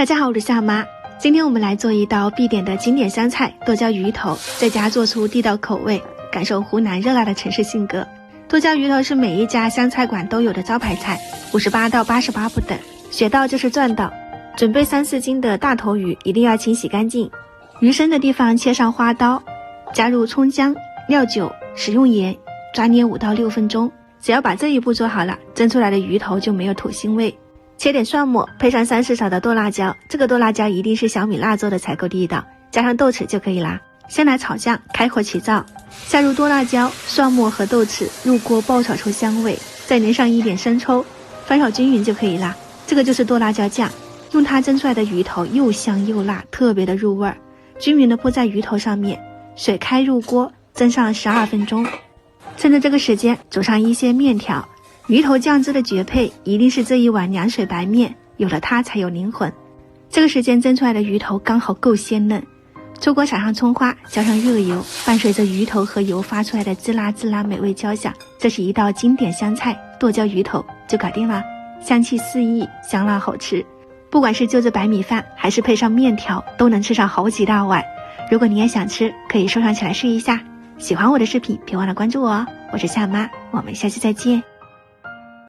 大家好，我是夏媽。今天我们來做一道必點的經典湘菜剁椒魚頭，在家做出地道口味，感受湖南熱辣的城市性格。剁椒魚頭是每一家湘菜館都有的招牌菜，58到88不等，學到就是賺到。準備3-4斤的大頭魚，一定要清洗乾淨，魚身的地方切上花刀，加入蔥薑、料酒，食用鹽，抓捏5到6分鐘。只要把這一步做好了，蒸出來的魚頭就沒有土腥味。切點蒜末，配上3-4勺的剁辣椒，這個剁辣椒一定是小米辣做的才夠地道，加上豆豉就可以啦。先來炒醬，開火起灶，下入剁辣椒、蒜末和豆豉，入鍋爆炒出香味，再淋上一點生抽，翻炒均勻就可以啦。這個就是剁辣椒醬，用它蒸出來的魚頭又香又辣，特別的入味兒。均勻的鋪在魚頭上面，水開入鍋，蒸上12分鐘。趁着這個時間，煮上一些麵條。魚頭醬汁的絕配一定是這一碗涼水白麵，有了它才有靈魂。這個時間蒸出來的魚頭剛好夠鮮嫩，出鍋撒上蔥花，澆上熱油，伴隨着魚頭和油發出來的滋啦滋啦美味交響，這是一道經典湘菜剁椒魚頭就搞定了，香氣四溢，香辣好吃。不管是就着白米飯還是配上麵條，都能吃上好幾大碗。如果你也想吃，可以收藏起來試一下。喜歡我的視頻，別忘了關注我哦。我是夏媽，我們下期再見。